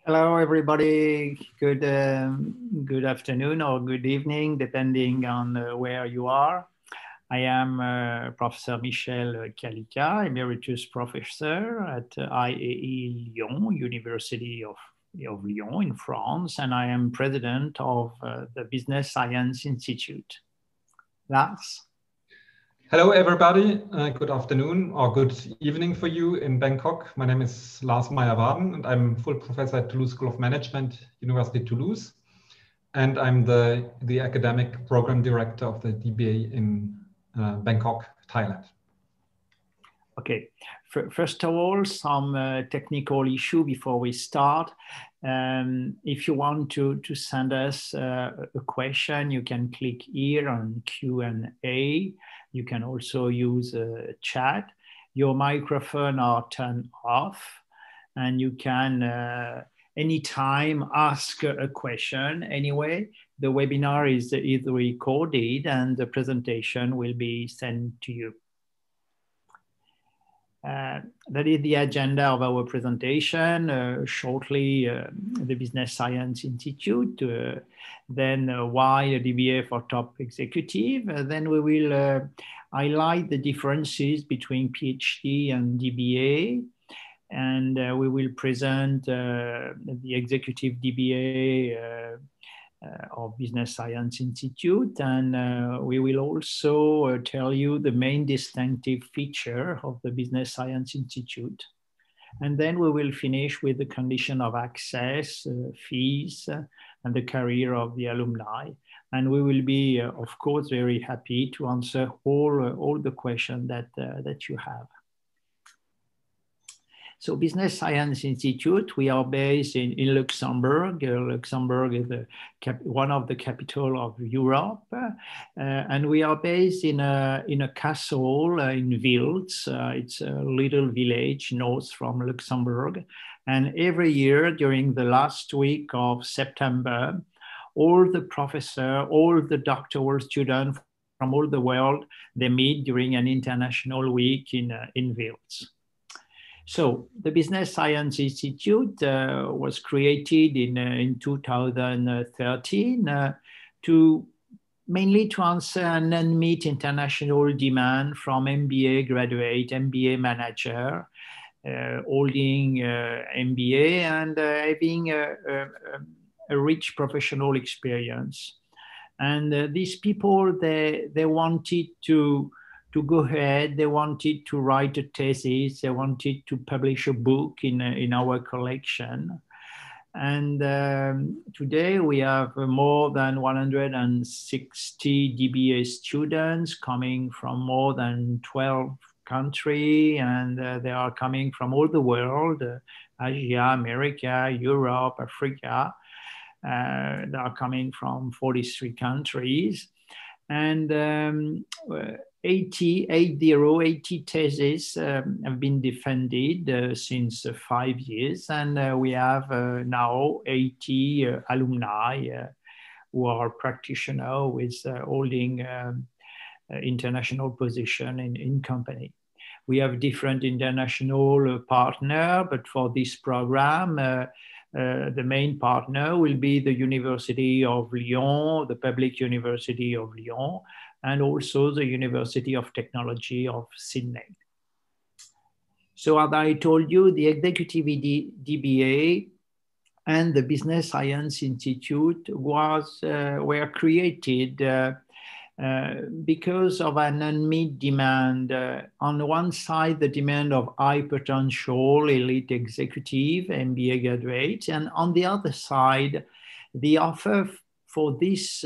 Hello, everybody. Good afternoon or good evening, depending on where you are. I am Professor Michel Calica, Emeritus Professor at IAE Lyon, University of Lyon in France, and I am President of the Business Science Institute. Lars? Hello, everybody. Good afternoon or good evening for you in Bangkok. My name is Lars Meyer-Waden, and I'm full professor at Toulouse School of Management, University of Toulouse. And I'm the academic program director of the DBA in Bangkok, Thailand. Okay, first of all, some technical issue before we start. If you want to send us a question, you can click here on Q&A. You can also use a chat. Your microphone are turned off, and you can anytime ask a question. Anyway, the webinar is recorded, and the presentation will be sent to you. That is the agenda of our presentation. Shortly, the Business Science Institute, then why a DBA for top executive. Then we will highlight the differences between PhD and DBA. And we will present the executive DBA of Business Science Institute, and we will also tell you the main distinctive feature of the Business Science Institute. And then we will finish with the condition of access, fees, and the career of the alumni. And we will be, of course, very happy to answer all the questions that you have. So Business Science Institute, we are based in Luxembourg. Luxembourg is one of the capital of Europe. And we are based in a castle in Wiltz. It's a little village north from Luxembourg. And every year during the last week of September, all the professors, all the doctoral students from all the world, they meet during an international week in Wiltz. So the Business Science Institute was created in 2013 mainly to answer an unmet international demand from MBA graduate, MBA manager, holding MBA and having a rich professional experience. And these people, they wanted to go ahead, they wanted to write a thesis, they wanted to publish a book in our collection. And today we have more than 160 DBA students coming from more than 12 countries, and they are coming from all the world, Asia, America, Europe, Africa. They are coming from 43 countries. And 80 theses have been defended since 5 years, and we have now 80 alumni who are practitioners with holding international position in company. We have different international partners, but for this program, the main partner will be the University of Lyon, the Public University of Lyon, and also the University of Technology of Sydney. So as I told you, the Executive DBA and the Business Science Institute were created because of an unmet demand. On one side, the demand of high potential elite executive, MBA graduates, and on the other side, the offer for these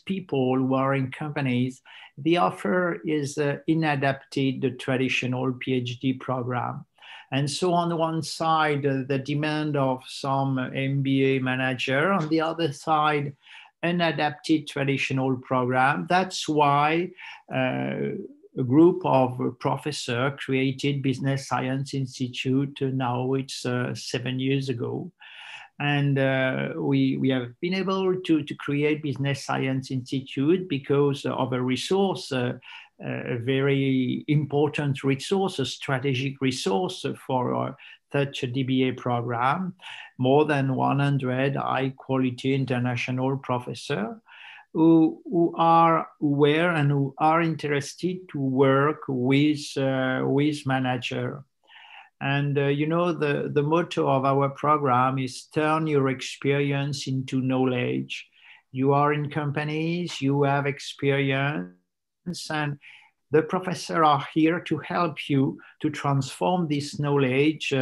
people who are in companies, the offer is inadapted to the traditional PhD program. And so on one side, the demand of some MBA manager, on the other side, unadapted traditional program. That's why a group of professors created Business Science Institute. Now it's 7 years ago. And we have been able to create Business Science Institute because of a resource a very important resource, a strategic resource for such a DBA program. More than 100 high-quality international professors who were and who are interested to work with manager. And the motto of our program is turn your experience into knowledge. You are in companies, you have experience, and the professors are here to help you to transform this knowledge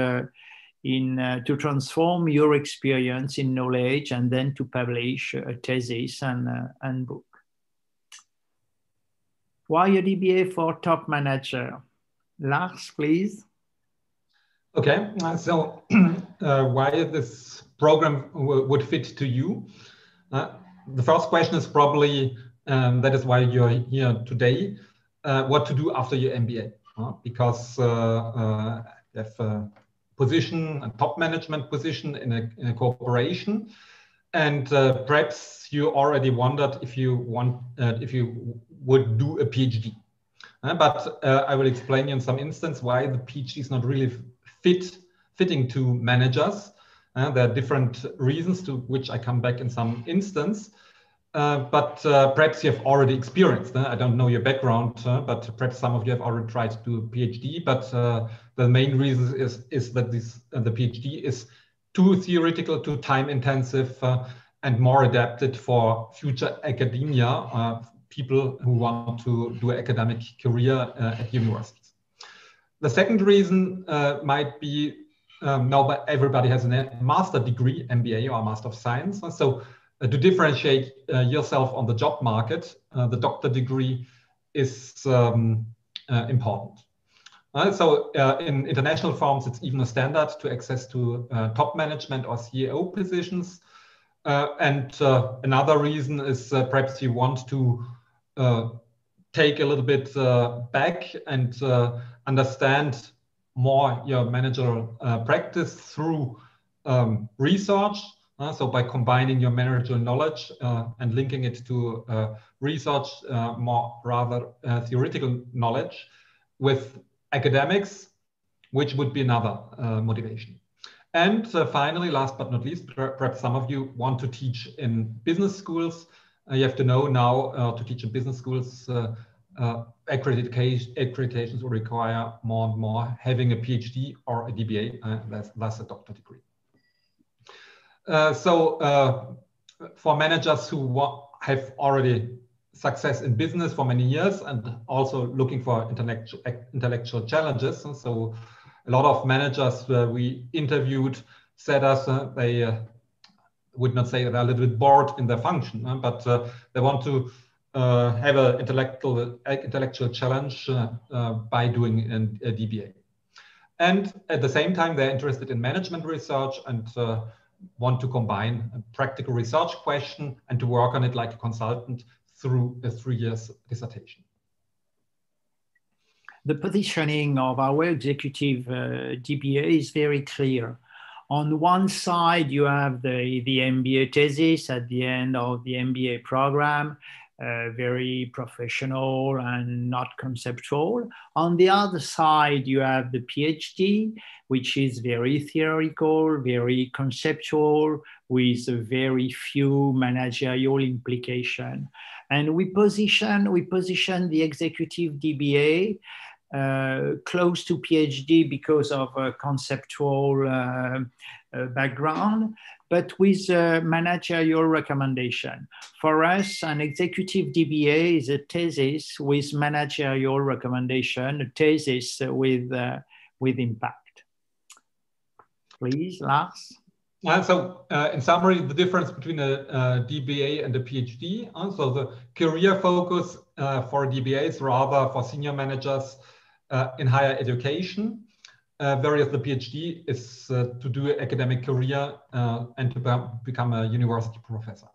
to transform your experience in knowledge, and then to publish a thesis and book. Why a DBA for top manager? Lars, please. Okay, so why this program would fit to you? The first question is probably, that is why you're here today, what to do after your MBA, because you have a position, a top management position in a corporation, and perhaps you already wondered if you would do a PhD. But I will explain you in some instance why the PhD is not really fitting to managers. There are different reasons to which I come back in some instance. But perhaps you have already experienced. I don't know your background, but perhaps some of you have already tried to do a PhD. But the main reason is that the PhD is too theoretical, too time intensive, and more adapted for future academia, people who want to do an academic career at universities. The second reason might be now everybody has a master degree, MBA or Master of Science. So to differentiate yourself on the job market, the doctor degree is important. So in international firms, it's even a standard to access to top management or CEO positions. And another reason is perhaps you want to take a little bit back and understand more your managerial practice through research. So by combining your managerial knowledge and linking it to research, more rather theoretical knowledge with academics, which would be another motivation. And finally, last but not least, perhaps some of you want to teach in business schools. You have to know now to teach in business schools, accreditations will require more and more having a PhD or a DBA, thus a doctor degree. So for managers who have already success in business for many years and also looking for intellectual challenges, so a lot of managers we interviewed said us they would not say they're a little bit bored in their function, but they want to have an intellectual challenge by doing a DBA. And at the same time, they're interested in management research and want to combine a practical research question and to work on it like a consultant through a 3-year dissertation. The positioning of our executive DBA is very clear. On one side, you have the MBA thesis at the end of the MBA program, very professional and not conceptual. On the other side, you have the PhD, which is very theoretical, very conceptual, with very few managerial implication. And we position the executive DBA close to PhD because of a conceptual background, but with managerial recommendation. For us, an executive DBA is a thesis with managerial recommendation, a thesis with impact. Please, Lars. So in summary, the difference between a DBA and a PhD. So the career focus for DBA is rather for senior managers in higher education, whereas the PhD is to do an academic career and to become a university professor.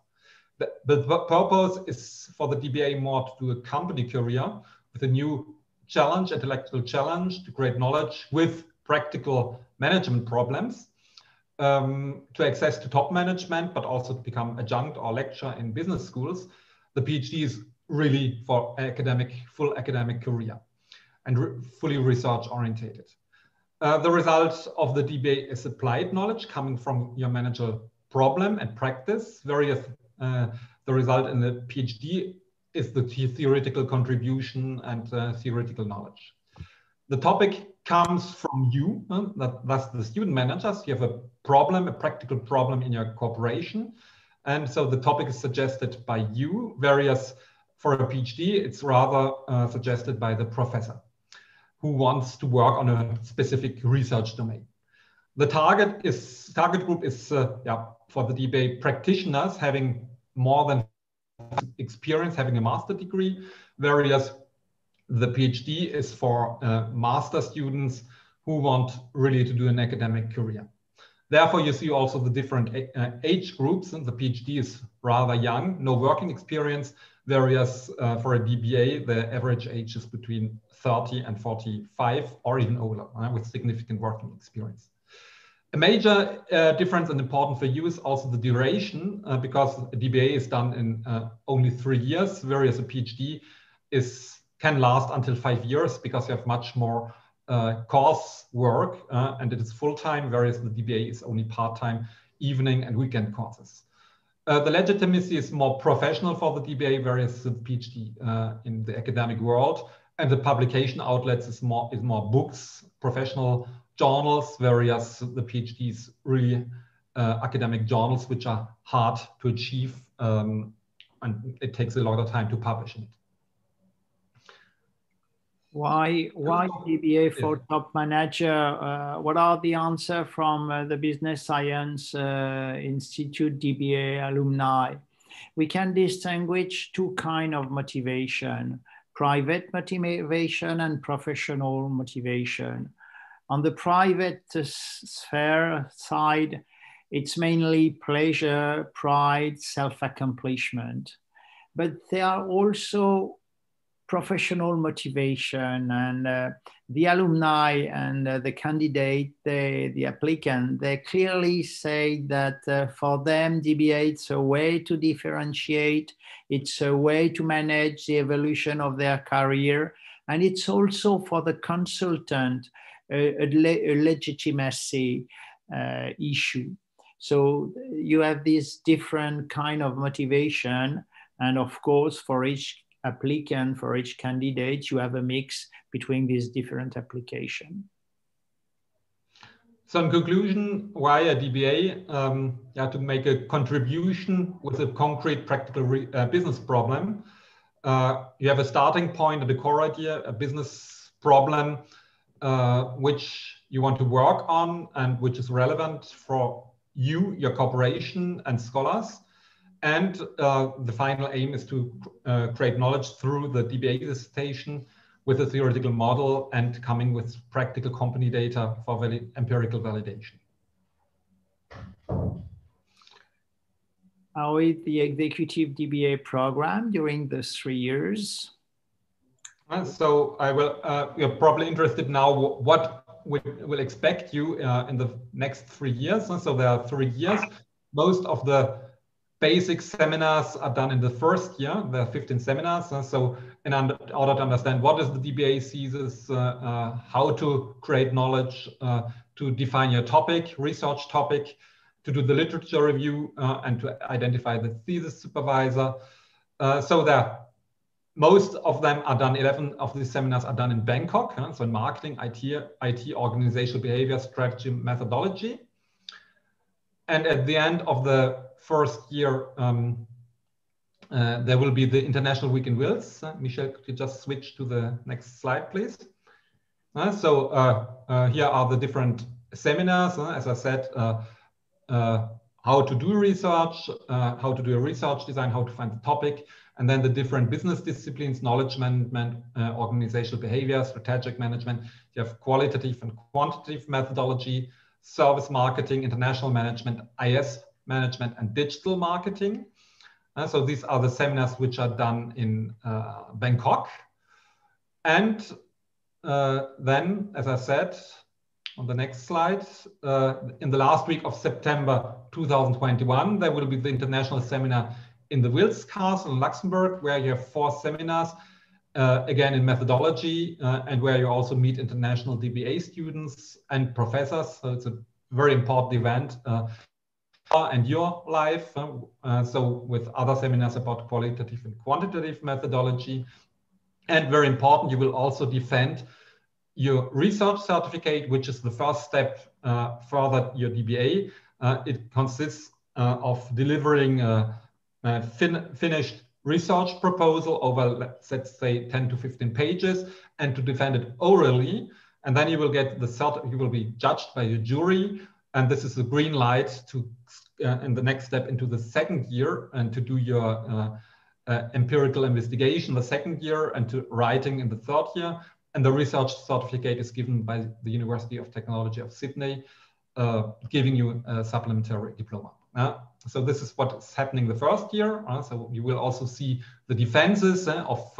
The purpose is for the DBA more to do a company career with a new challenge, intellectual challenge, to create knowledge with practical management problems, to access to top management, but also to become adjunct or lecturer in business schools. The PhD is really for full academic career and fully research orientated. The result of the DBA is applied knowledge coming from your managerial problem and practice. The result in the PhD is the theoretical contribution and theoretical knowledge. The topic comes from you, that's the student managers. You have a problem, a practical problem in your corporation. And so the topic is suggested by you, whereas for a PhD, it's rather suggested by the professor who wants to work on a specific research domain. The target group is for the DBA practitioners having more than experience, having a master degree, whereas the PhD is for master students who want really to do an academic career. Therefore, you see also the different age groups, and the PhD is rather young, no working experience, whereas for a DBA, the average age is between 30 and 45 or even older, with significant working experience. A major difference and important for you is also the duration, because a DBA is done in only 3 years, whereas a PhD can last until 5 years because you have much more course work and it is full-time, whereas the DBA is only part-time, evening and weekend courses. The legitimacy is more professional for the DBA, whereas the PhD in the academic world, and the publication outlets is more books, professional journals, whereas the PhD is really academic journals, which are hard to achieve and it takes a lot of time to publish it. Why DBA for top manager? What are the answers from the Business Science Institute DBA alumni? We can distinguish two kinds of motivation: private motivation and professional motivation. On the private sphere side, it's mainly pleasure, pride, self-accomplishment. But there are also professional motivation, and the alumni and the candidate, the applicant, they clearly say that for them, DBA, it's a way to differentiate, it's a way to manage the evolution of their career, and it's also for the consultant a legitimacy issue. So you have this different kind of motivation, and of course, for each applicant, for each candidate, you have a mix between these different applications. So in conclusion, why a DBA? To make a contribution with a concrete practical business problem. You have a starting point and a core idea, a business problem, which you want to work on and which is relevant for you, your corporation and scholars. And the final aim is to create knowledge through the DBA dissertation with a theoretical model and coming with practical company data for empirical validation. How is the executive DBA program during the 3 years? So I will, you're probably interested now what will expect you in the next 3 years. And so there are 3 years. Most of the basic seminars are done in the first year. There are 15 seminars. So in order to understand what is the DBA thesis, how to create knowledge, to define your topic, research topic, to do the literature review, and to identify the thesis supervisor. So most of them are done, 11 of these seminars are done in Bangkok. So in marketing, IT, organizational behavior, strategy, methodology. And at the end of the first year, there will be the International Week in Wales. Michelle, could you just switch to the next slide, please? So here are the different seminars. As I said, how to do research, how to do a research design, how to find the topic, and then the different business disciplines, knowledge management, organizational behavior, strategic management. You have qualitative and quantitative methodology, service marketing, international management, IS management, and digital marketing. So these are the seminars which are done in Bangkok. And then, as I said, on the next slide, in the last week of September 2021, there will be the international seminar in the Wills Castle in Luxembourg, where you have 4 seminars, again in methodology, and where you also meet international DBA students and professors. So it's a very important event and your life. So with other seminars about qualitative and quantitative methodology. And very important, you will also defend your research certificate, which is the first step further your DBA. It consists of delivering a finished research proposal over, let's say, 10 to 15 pages, and to defend it orally. And then you will get you will be judged by your jury. And this is the green light to, in the next step, into the second year and to do your empirical investigation the second year and to writing in the third year. And the research certificate is given by the University of Technology of Sydney, giving you a supplementary diploma. So this is what is happening the first year. So you will also see the defenses of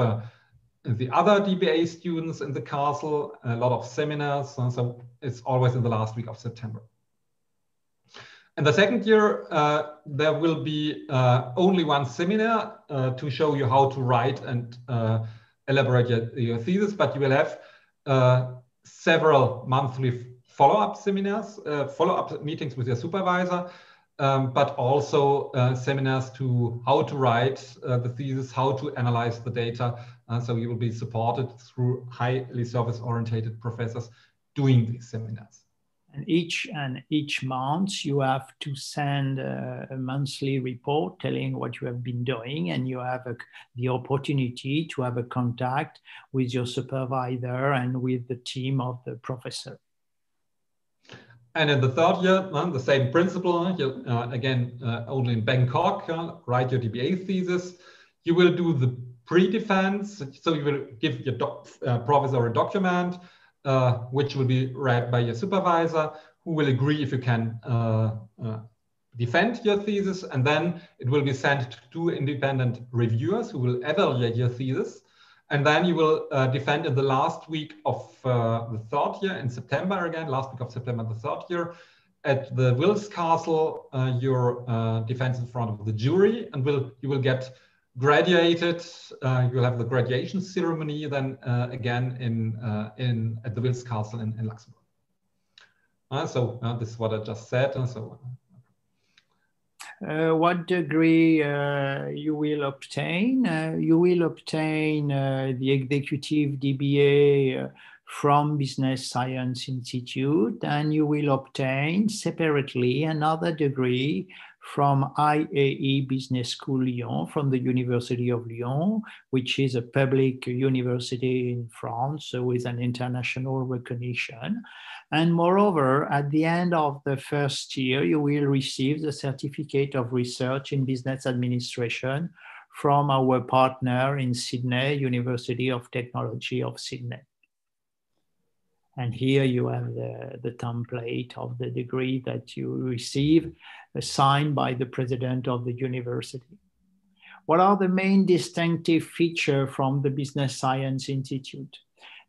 the other DBA students in the castle, a lot of seminars. So it's always in the last week of September. In the second year, there will be only one seminar to show you how to write and elaborate your thesis, but you will have several monthly follow-up seminars, follow-up meetings with your supervisor, but also seminars to how to write the thesis, how to analyze the data. So you will be supported through highly service-oriented professors doing these seminars. And each month you have to send a monthly report telling what you have been doing, and you have the opportunity to have a contact with your supervisor and with the team of the professor. And in the third year, the same principle, again, only in Bangkok, write your DBA thesis. You will do the pre-defense, so you will give your professor a document, which will be read by your supervisor, who will agree if you can defend your thesis, and then it will be sent to 2 independent reviewers who will evaluate your thesis. And then you will defend in the last week of the third year in September, again, last week of September, the third year, at the Wills Castle, your defense in front of the jury, and you will get graduated. You'll have the graduation ceremony then again at the Wills Castle in Luxembourg. So this is what I just said. What degree you will obtain? You will obtain the executive DBA from Business Science Institute, and you will obtain separately another degree from IAE Business School Lyon, from the University of Lyon, which is a public university in France with an international recognition. And moreover, at the end of the first year, you will receive the Certificate of Research in Business Administration from our partner in Sydney, University of Technology of Sydney. And here you have the template of the degree that you receive, signed by the president of the university. What are the main distinctive features from the Business Science Institute?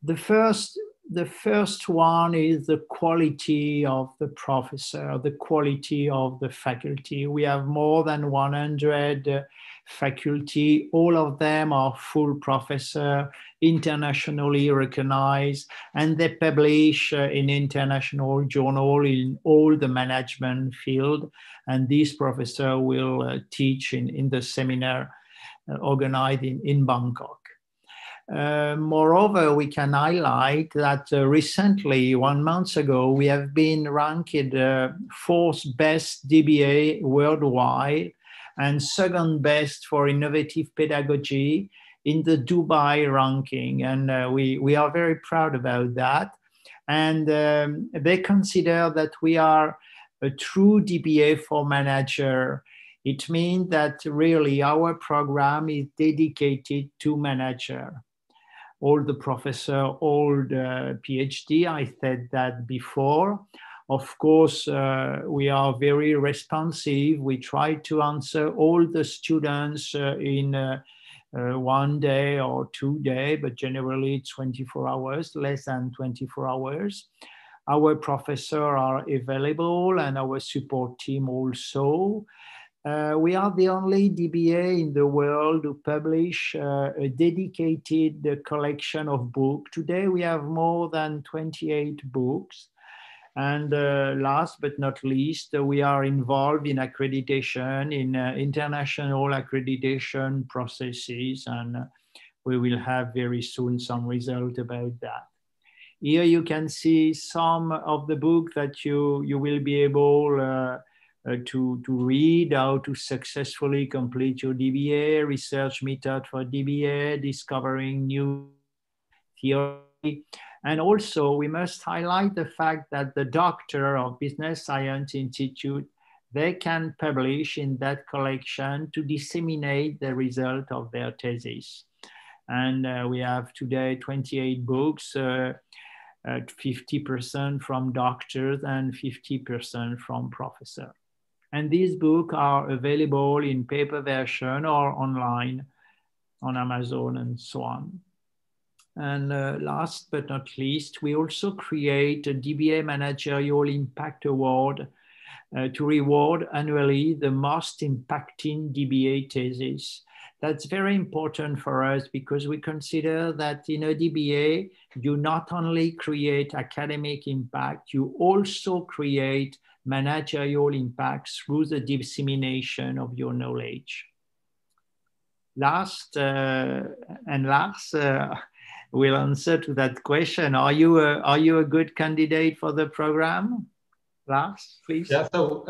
The first one is the quality of the professor, the quality of the faculty. We have more than 100 faculty. All of them are full professor, internationally recognized, and they publish in international journal in all the management field. And this professor will teach in the seminar organized in Bangkok. Moreover, we can highlight that recently, 1 month ago, we have been ranked 4th best DBA worldwide and 2nd best for innovative pedagogy in the Dubai ranking. And we are very proud about that. And they consider that we are a true DBA for manager. It means that really our program is dedicated to manager. All the professor, all the PhD, I said that before. Of course, we are very responsive. We try to answer all the students in 1 day or 2 days, but generally 24 hours, less than 24 hours. Our professors are available and our support team also. We are the only DBA in the world to publish a dedicated collection of books. Today we have more than 28 books. And last but not least, we are involved in accreditation, in international accreditation processes, and we will have very soon some result about that. Here you can see some of the books that you will be able to read, how to successfully complete your DBA, research method for DBA, discovering new theory. And also we must highlight the fact that the Doctor of Business Science Institute, they can publish in that collection to disseminate the result of their thesis. And we have today 28 books, 50% from doctors and 50% from professors. And these books are available in paper version or online on Amazon and so on. And last but not least, we also create a DBA Managerial Impact Award to reward annually the most impacting DBA thesis. That's very important for us because we consider that in a DBA, you not only create academic impact, you also create managerial impact through the dissemination of your knowledge. Last will answer to that question. Are you a good candidate for the program? Lars, please. Yeah, so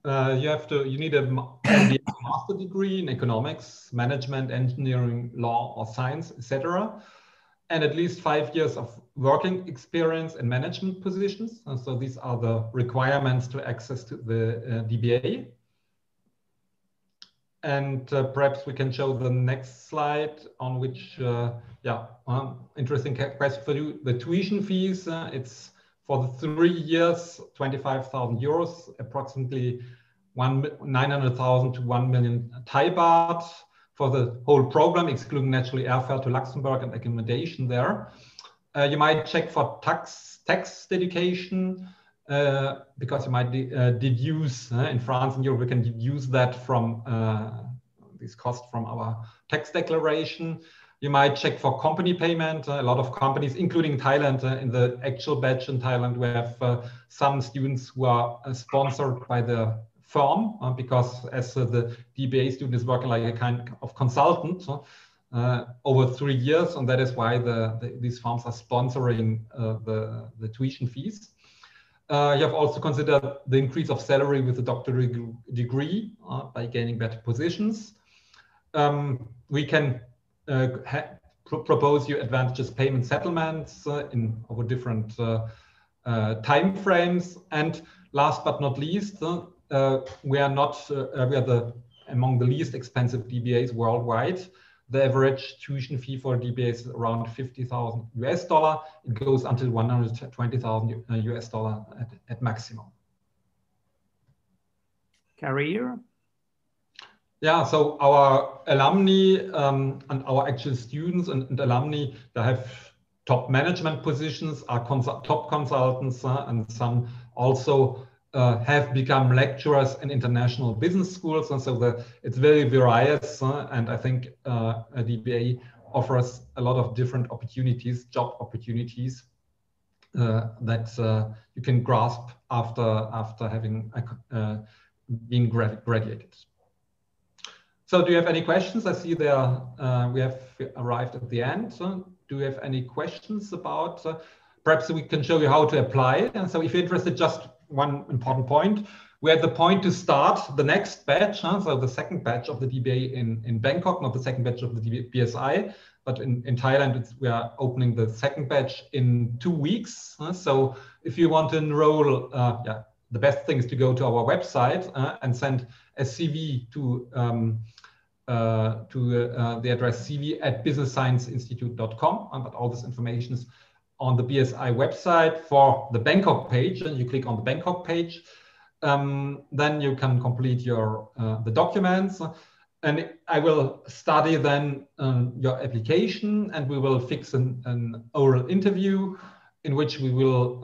you need a MBA master degree in economics, management, engineering, law, or science, etc., and at least 5 years of working experience in management positions. And so these are the requirements to access to the DBA. And perhaps we can show the next slide on which, interesting question for you. The tuition fees, it's for the 3 years, 25,000 euros, approximately 900,000 to 1 million Thai baht for the whole program, excluding naturally airfare to Luxembourg and accommodation there. You might check for tax dedication because you might deduce in France and Europe, we can deduce that from this cost from our tax declaration. You might check for company payment. A lot of companies, including Thailand, in the actual batch in Thailand, we have some students who are sponsored by the firm because as the DBA student is working like a kind of consultant over 3 years, and that is why these firms are sponsoring the tuition fees. You have also considered the increase of salary with a doctorate degree by gaining better positions. We can propose you advantageous payment settlements in over different time frames. And last but not least, we are among the least expensive DBAs worldwide. The average tuition fee for DBA is around $50,000 US. It goes until $120,000 US at maximum. Career? Yeah, so our alumni and our actual students and alumni, they have top management positions, are top consultants, and some also have become lecturers in international business schools. And so it's very various. And I think a DBA offers a lot of different opportunities, job opportunities that you can grasp after having been graduated. So do you have any questions? I see there we have arrived at the end. Do you have any questions about, perhaps we can show you how to apply. And so if you're interested, just one important point. We're at the point to start the next batch, so the second batch of the DBA in Bangkok, not the second batch of the BSI, but in Thailand, we are opening the second batch in 2 weeks. So if you want to enroll, the best thing is to go to our website and send a CV to the address cv@businessscienceinstitute.com. But all this information is on the BSI website for the Bangkok page, and you click on the Bangkok page. Then you can complete the documents, and I will study then your application, and we will fix an oral interview in which we will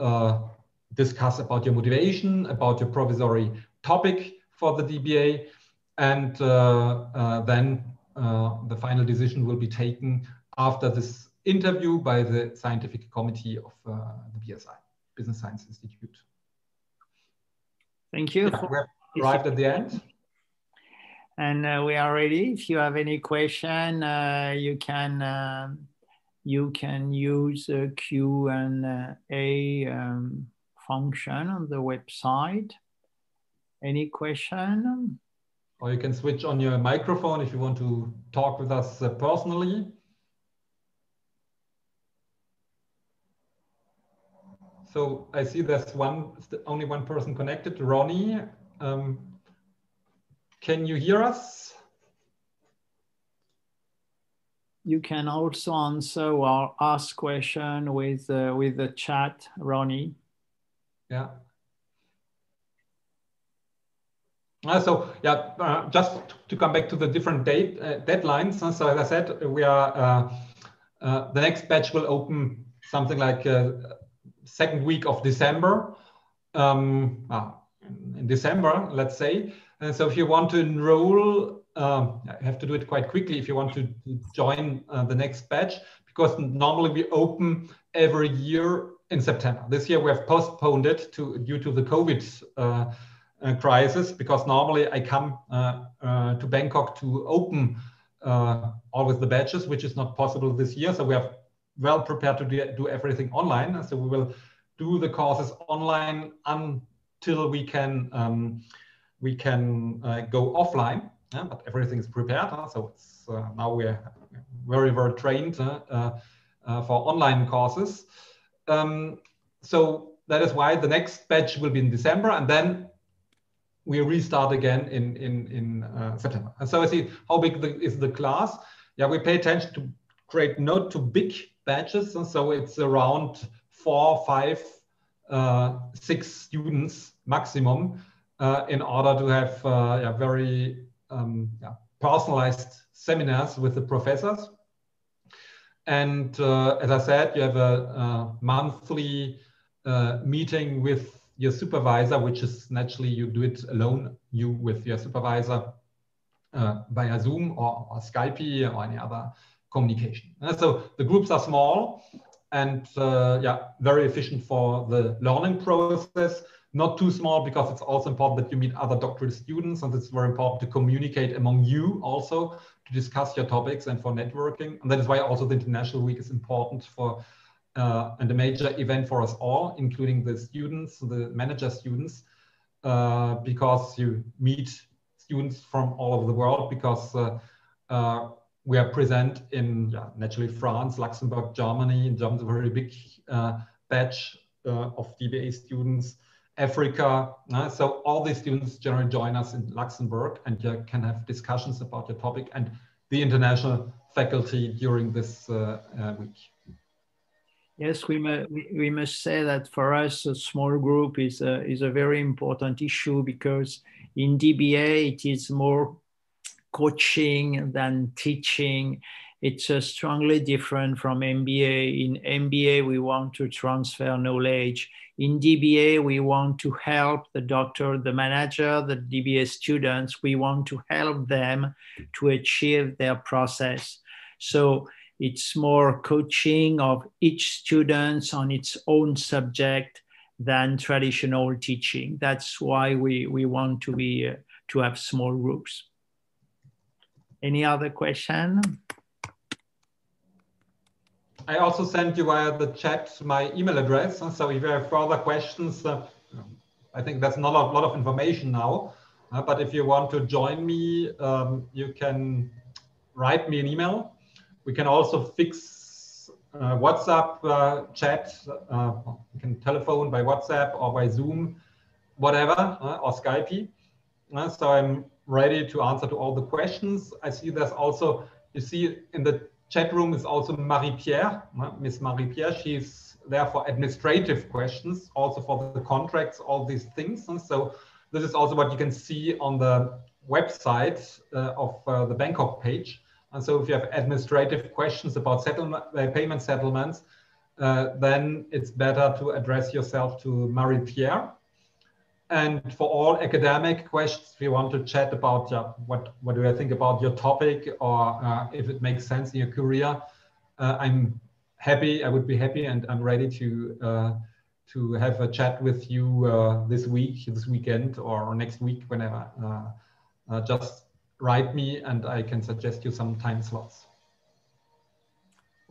discuss about your motivation, about your provisory topic for the DBA, And then the final decision will be taken after this interview by the scientific committee of the BSI, Business Science Institute. Thank you. Yeah, we have arrived at the end. And we are ready. If you have any question, you can use the Q&A function on the website. Any question? Or you can switch on your microphone if you want to talk with us personally. So I see there's only one person connected, Ronnie. Can you hear us? You can also answer or ask question with the chat, Ronnie. Yeah. So yeah, just to come back to the different deadlines. So as I said, we are the next batch will open something like second week of December. In December, let's say. And so if you want to enroll, you have to do it quite quickly if you want to join the next batch, because normally we open every year in September. This year we have postponed it due to the COVID crisis, because normally I come to Bangkok to open always the batches, which is not possible this year. So we are well prepared to do everything online. So we will do the courses online until we can go offline. But everything is prepared. So it's now we're very well trained for online courses. So that is why the next batch will be in December, and then we restart again in September. And so I see how big is the class. Yeah, we pay attention to create not too big batches, and so it's around 4, 5, 6 students maximum in order to have very personalized seminars with the professors. And as I said, you have a monthly meeting with your supervisor, which is naturally you do it alone, you with your supervisor via Zoom or Skype or any other communication. So the groups are small and very efficient for the learning process. Not too small, because it's also important that you meet other doctoral students, and it's very important to communicate among you also to discuss your topics and for networking. And that is why also the International Week is important for and a major event for us all, including the students, the manager students, because you meet students from all over the world, because we are present in naturally France, Luxembourg, Germany. In Germany, a very big batch of DBA students. Africa. So all these students generally join us in Luxembourg, and you can have discussions about your topic and the international faculty during this week. Yes, we must say that for us, a small group is a very important issue, because in DBA it is more coaching than teaching. It's strongly different from MBA. In MBA, we want to transfer knowledge. In DBA, we want to help the doctor, the manager, the DBA students. We want to help them to achieve their process. So it's more coaching of each student on its own subject than traditional teaching. That's why we want to have small groups. Any other question? I also sent you via the chat my email address. So if you have further questions, I think that's not a lot of information now. But if you want to join me, you can write me an email. We can also fix WhatsApp chat. You can telephone by WhatsApp or by Zoom, whatever, or Skype. So I'm ready to answer to all the questions. I see there's also, you see in the chat room is also Marie-Pierre, Miss Marie-Pierre. She's there for administrative questions, also for the contracts, all these things. And so this is also what you can see on the website of the Bangkok page. And so if you have administrative questions about payment settlements, then it's better to address yourself to Marie-Pierre. And for all academic questions, if you want to chat about what do I think about your topic, or if it makes sense in your career, I'm happy. I would be happy, and I'm ready to have a chat with you this weekend, or next week, whenever. Just write me, and I can suggest you some time slots.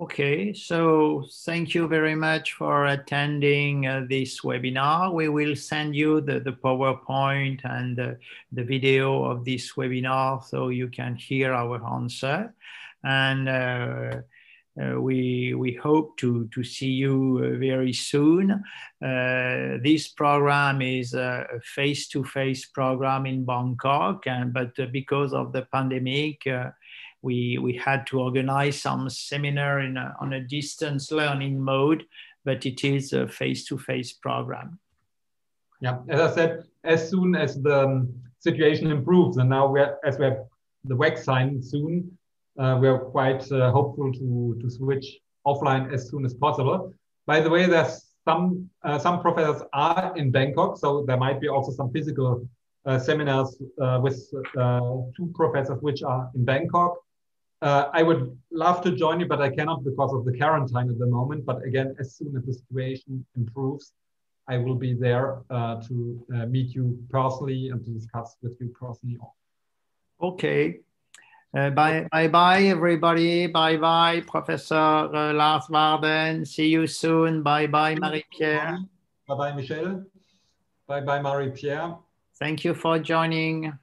Okay, so thank you very much for attending this webinar. We will send you the PowerPoint and the video of this webinar so you can hear our answer. And we hope to see you very soon. This program is a face-to-face program in Bangkok, but because of the pandemic, we had to organize some seminar on a distance learning mode, but it is a face-to-face program. Yeah, as I said, as soon as the situation improves, and now as we have the vaccine soon, we are quite hopeful to switch offline as soon as possible. By the way, there's some professors are in Bangkok, so there might be also some physical seminars with 2 professors which are in Bangkok. I would love to join you, but I cannot because of the quarantine at the moment. But again, as soon as the situation improves, I will be there to meet you personally and to discuss with you personally. Okay. Bye everybody. Bye Professor Lars Waarden. See you soon. Bye Marie-Pierre. Bye Michel. Bye Marie-Pierre. Thank you for joining.